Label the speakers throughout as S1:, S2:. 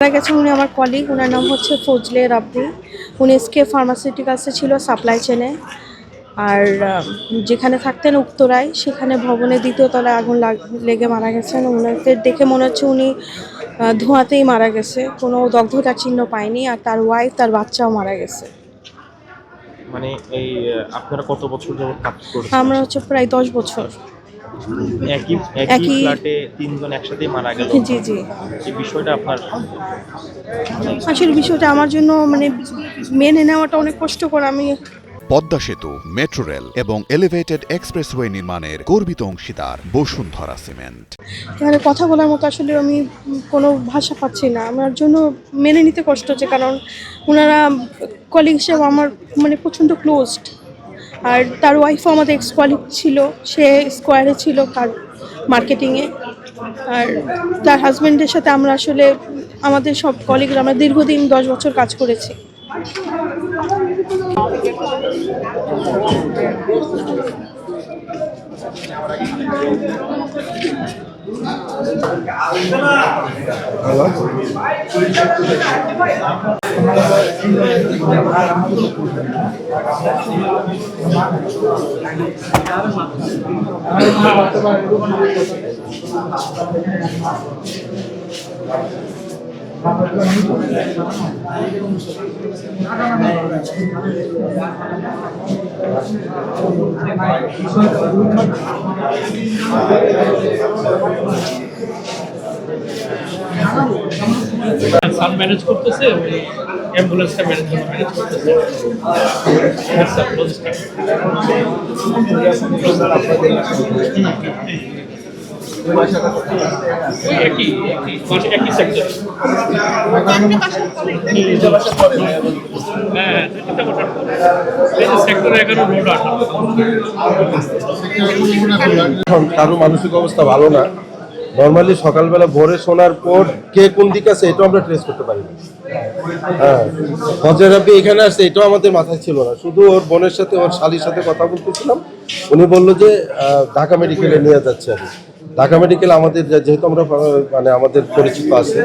S1: মারা গেছেন উনি আমার কলিগ, ওনার নাম হচ্ছে ফজলে রাব্বি। উনি এসকে ফার্মাসিউটিক্যালসে ছিল সাপ্লাই চেনে। আর যেখানে থাকতেন উত্তরায়, সেখানে ভবনের দ্বিতীয় তলায় আগুন লেগে মারা গেছেন। ওনাকে দেখে মনে হচ্ছে উনি ধোঁয়াতেই মারা গেছে, কোনো দগ্ধতার চিহ্ন পায়নি। আর তার ওয়াইফ, তার বাচ্চাও মারা গেছে।
S2: মানে এই আপনারা কত বছর যাবত কাজ করছেন?
S1: আমরা হচ্ছে প্রায় 10 বছর।
S2: একই ফ্ল্যাটে তিনজন একসাথে মারা গেল।
S1: জি জি।
S2: এই বিষয়টা আপনার
S1: আসলে বিষয়টা আমার জন্য মেনে নেওয়াটা অনেক কষ্টকর। আমি
S3: পদ্মা সেতু, মেট্রো রেল এবং এলিভেটেড এক্সপ্রেসওয়ে নির্মাণের গর্বিত অংশীদার বসুন্ধরা সিমেন্ট।
S1: এখানে কথা বলার মতো আসলে আমি কোনো ভাষা পাচ্ছি না। আমার জন্য মেনে নিতে কষ্ট হচ্ছে, কারণ ওনারা কলিগ হিসেবে আমার প্রচণ্ড ক্লোজড। আর তার ওয়াইফও আমাদের এক্স কলিগ ছিল, সে স্কোয়ারে ছিল মার্কেটিংয়ে। আর তার হাজব্যান্ডের সাথে আমরা আসলে আমাদের সব কলিগরা আমরা দীর্ঘদিন 10 বছর কাজ করেছি।
S4: সাব ম্যানেজ করতেছে, ওই অ্যাম্বুলেন্সটা ম্যানেজ করতেছে। একই সেক্টর। হ্যাঁ, সেক্টর 11 রোড 8।
S5: কারো মানসিক অবস্থা ভালো না। নর্মালি সকালবেলা ভোরে শোনার পর কে কোন দিকে আছে এটাও আমরা ট্রেস করতে পারি না। হ্যাঁ, ফজলে রাব্বি এখানে আসছে এটাও আমাদের মাথায় ছিল না। শুধু ওর বোনের সাথে, ওর শালির সাথে কথা বলতেছিলাম। উনি বললো যে ঢাকা মেডিকেলে নিয়ে যাচ্ছে। আমি ঢাকা মেডিকেল আমাদের যেহেতু আমরা আমাদের পরিচিত আছে,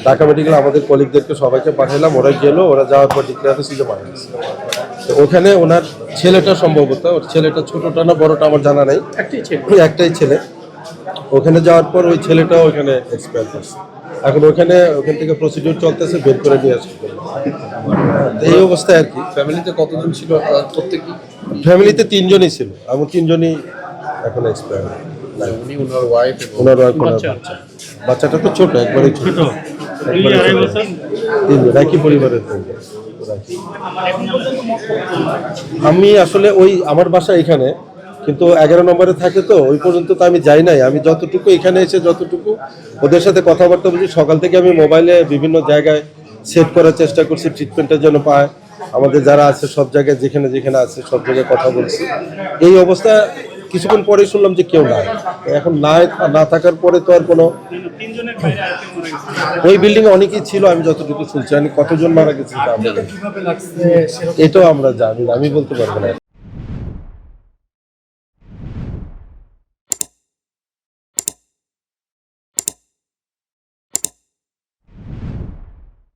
S5: ঢাকা মেডিকেল আমাদের কলিগদেরকে সবাইকে পাঠালাম। ওরা গেলো, ওরা যাওয়ার পর ডিক্লেয়ার হয়েছে যে মারা গেছে। ওখানে ওনার ছেলেটা সম্ভবত, ওর ছেলেটা ছোটটা না বড়টা আমার জানা নাই, একটাই ছেলে। ওখানে যাওয়ার পর ওই ছেলেটাও ওখানে এক্সপায়ার করছে। এখন ওখান থেকে প্রসিডিউর চলতেছে, বের করে নিয়ে আসছে। এই অবস্থায় আর কি।
S6: ফ্যামিলিতে কতজন ছিল? প্রত্যেকই
S5: ফ্যামিলিতে 3 জনই ছিল, এবং 3 জনই এখন এক্সপায়ার।
S6: উনি, ওনার ওয়াইফ,
S5: বাচ্চাটা তো ছোট, একবারে ছোট। একই পরিবারের। আমি আসলে ওই আমার বাসা এখানে, কিন্তু 11 নম্বরে থাকে, তো ওই পর্যন্ত তো আমি যাই নাই। আমি যতটুকু এখানে এসে যতটুকু ওদের সাথে কথাবার্তা বলছি, সকাল থেকে আমি মোবাইলে বিভিন্ন জায়গায় সেট করার চেষ্টা করছি, ট্রিটমেন্টের জন্য পায়। আমাদের যারা আছে সব জায়গায়, যেখানে যেখানে আছে সব জায়গায় কথা বলছি। এই অবস্থা কিছুক্ষণ পরে শুনলাম যে কেউ নাই। এখন না থাকার পরে তো আর কোনো, ওই বিল্ডিংয়ে অনেকেই ছিল আমি যতটুকু শুনছি। আমি কতজন মারা গেছে এটাও আমরা জানি না, আমি বলতে পারবো না।